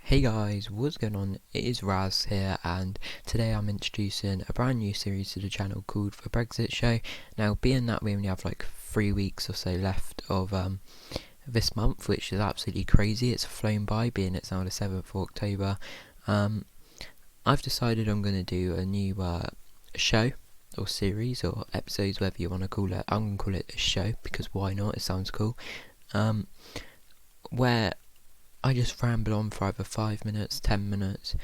Hey guys, what's going on? It is Raz here, and today I'm introducing a brand new series to the channel called The Brexit Show. Now, being that we only have like 3 weeks or so left of this month, which is absolutely crazy, it's flown by, being it's now the 7th of October, I've decided I'm going to do a new show, or series, or episodes, whatever you want to call it. I'm going to call it a show, because why not? It sounds cool. Where I just ramble on for either 5 minutes, 10 minutes,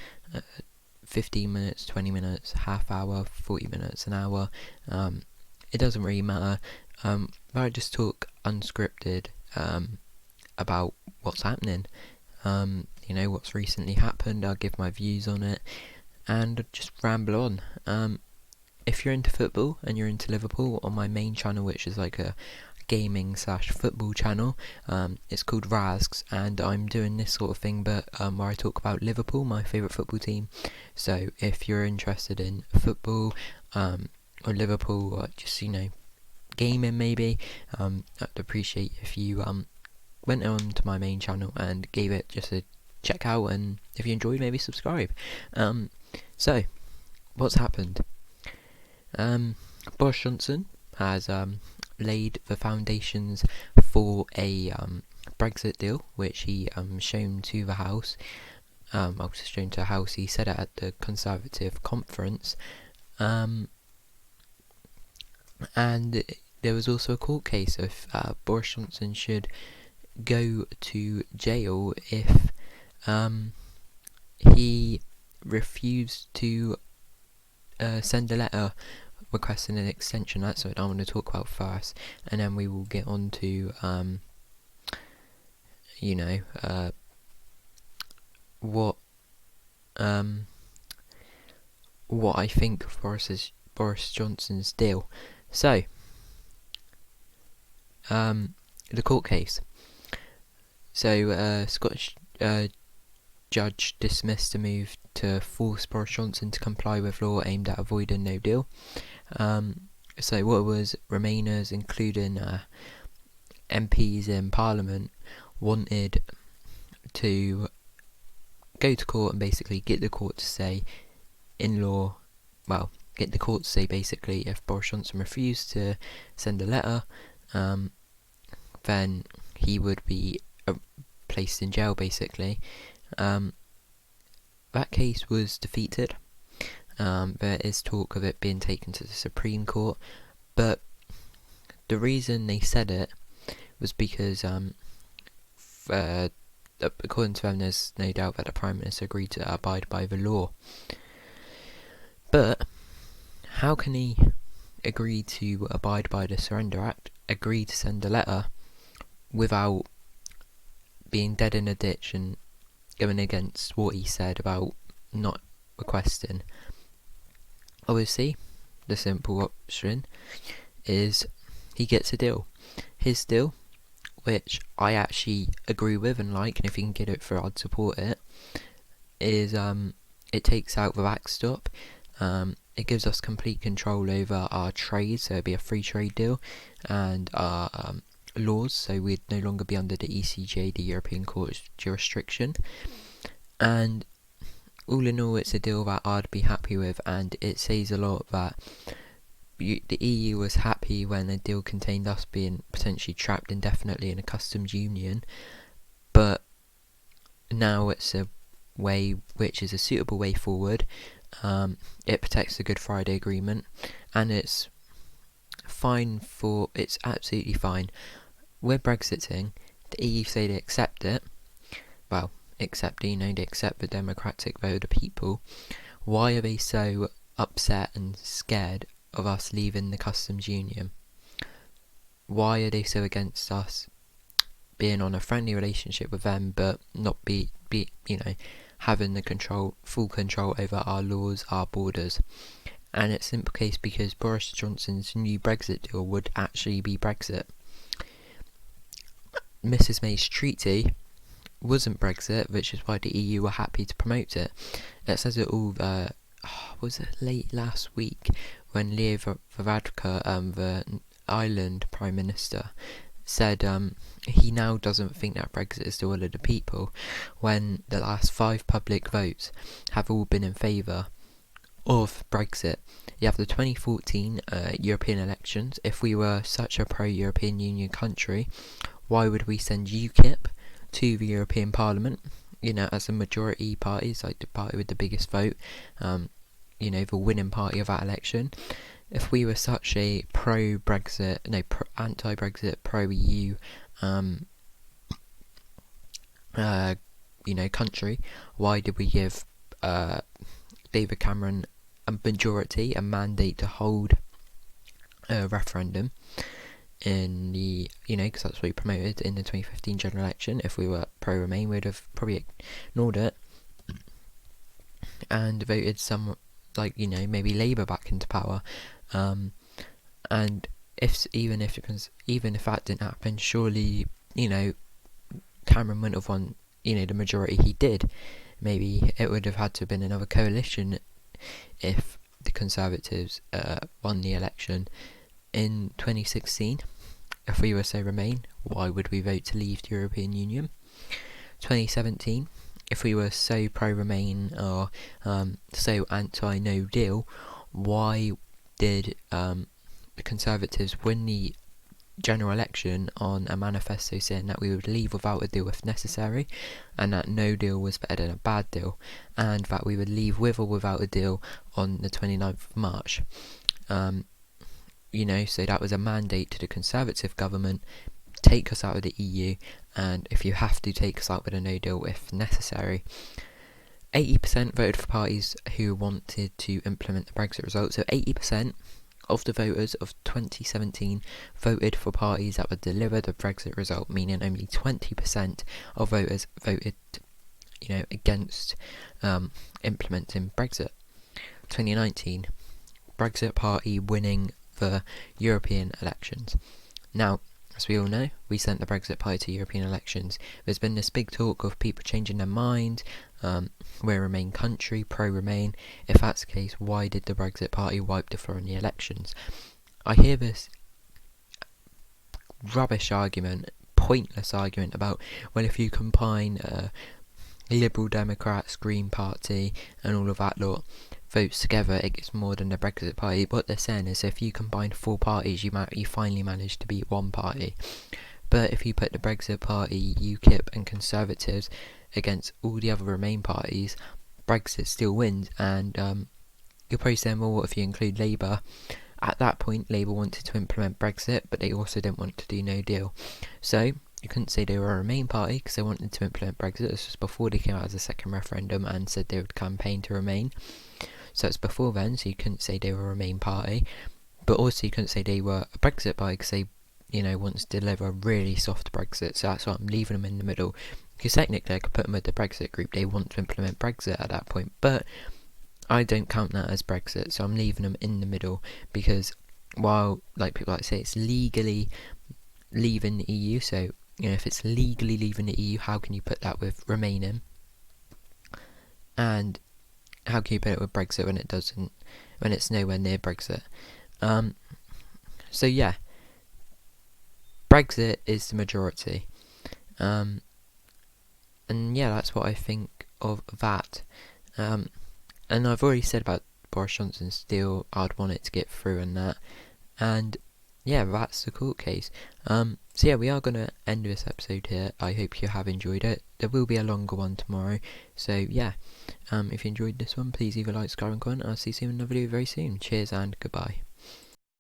15 minutes, 20 minutes, half hour, 40 minutes, an hour. It doesn't really matter. But I just talk unscripted about what's happening. What's recently happened. I'll give my views on it and just ramble on. If you're into football and you're into Liverpool, on my main channel, which is like a gaming/football channel, it's called Razgs, and I'm doing this sort of thing, but where I talk about Liverpool, my favourite football team. So if you're interested in football or Liverpool, or just gaming maybe, I'd appreciate if you went on to my main channel and gave it just a check out, and if you enjoyed, maybe subscribe. So what's happened? Boris Johnson has laid the foundations for a Brexit deal, which he shown to the House. Shown to the House. He said it at the Conservative conference, and there was also a court case if Boris Johnson should go to jail if he refused to send a letter requesting an extension. That's what I want to talk about first, and then we will get on to what I think of Boris Johnson's deal. So the court case. So Scottish judge dismissed a move to force Boris Johnson to comply with law aimed at avoiding no deal. So what was Remainers, including MPs in Parliament, wanted to go to court and basically get the court to say basically if Boris Johnson refused to send a letter, then he would be placed in jail basically. That case was defeated. There is talk of it being taken to the Supreme Court, but the reason they said it was because according to them, there's no doubt that the Prime Minister agreed to abide by the law. But how can he agree to abide by the Surrender Act, agree to send a letter, without being dead in a ditch and going against what he said about not requesting? Obviously, the simple option is he gets a deal. His deal, which I actually agree with and like, and if he can get it through, I'd support it, is it takes out the backstop. It gives us complete control over our trade, so it'd be a free trade deal, and our laws, so we'd no longer be under the ECJ, the European Court's jurisdiction. And all in all, it's a deal that I'd be happy with, and it says a lot that the EU was happy when the deal contained us being potentially trapped indefinitely in a customs union, but now it's a way which is a suitable way forward. It protects the Good Friday Agreement, and it's absolutely fine. We're Brexiting, the EU say they accept it, well, they accept the democratic vote of the people. Why are they so upset and scared of us leaving the customs union? Why are they so against us being on a friendly relationship with them, but not having the full control over our laws, our borders? And it's simple case because Boris Johnson's new Brexit deal would actually be Brexit. Mrs May's treaty wasn't Brexit, which is why the EU were happy to promote it. It says it all. Was it late last week when Leo Varadkar, the Ireland Prime Minister, said he now doesn't think that Brexit is the will of the people, when the last 5 public votes have all been in favour of Brexit. You have the 2014 European elections. If we were such a pro-European Union country, why would we send UKIP to the European Parliament, as a majority party, it's like the party with the biggest vote, the winning party of that election? If we were such a anti-Brexit, pro-EU, country, why did we give David Cameron a mandate to hold a referendum in the, because that's what he promoted in the 2015 general election? If we were pro-Remain, we'd have probably ignored it and voted maybe Labour back into power. And even if that didn't happen, surely Cameron wouldn't have won the majority he did. Maybe it would have had to have been another coalition if the Conservatives won the election in 2016. If we were so Remain, why would we vote to leave the European Union? 2017, if we were so pro-Remain or so anti-No Deal, why did the Conservatives win the general election on a manifesto saying that we would leave without a deal if necessary, and that no deal was better than a bad deal, and that we would leave with or without a deal on the 29th of March? So that was a mandate to the Conservative government: take us out of the EU, and if you have to, take us out with a no deal if necessary. 80% voted for parties who wanted to implement the Brexit result. So 80% of the voters of 2017 voted for parties that would deliver the Brexit result, meaning only 20% of voters voted, against implementing Brexit. 2019, Brexit Party winning the European elections. Now, as we all know, we sent the Brexit Party to European elections. There's been this big talk of people changing their mind. We're a Remain country, pro-Remain. If that's the case, why did the Brexit Party wipe the floor in the elections? I hear this rubbish argument, pointless argument about, well, if you combine Liberal Democrats, Green Party and all of that lot votes together, it gets more than the Brexit Party. What they're saying is, if you combine 4 parties, you finally manage to beat one party. But if you put the Brexit Party, UKIP and Conservatives against all the other Remain parties, Brexit still wins. And you're probably saying, well, what if you include Labour? At that point, Labour wanted to implement Brexit, but they also didn't want to do no deal. So you couldn't say they were a Remain party because they wanted to implement Brexit. This was before they came out as a second referendum and said they would campaign to Remain. So it's before then, so you couldn't say they were a Remain party. But also you couldn't say they were a Brexit party because they, want to deliver a really soft Brexit. So that's why I'm leaving them in the middle. Because technically I could put them with the Brexit group. They want to implement Brexit at that point. But I don't count that as Brexit. So I'm leaving them in the middle. Because while, people like to say, it's legally leaving the EU. So, if it's legally leaving the EU, how can you put that with remaining? And how can you put it with Brexit when it's nowhere near Brexit? So yeah, Brexit is the majority. And yeah, that's what I think of that. And I've already said about Boris Johnson's deal, I'd want it to get through and that. And yeah, that's the court case. So yeah, we are going to end this episode here. I hope you have enjoyed it. There will be a longer one tomorrow. So yeah, if you enjoyed this one, please leave a like, subscribe and comment. I'll see you in another video very soon. Cheers and goodbye.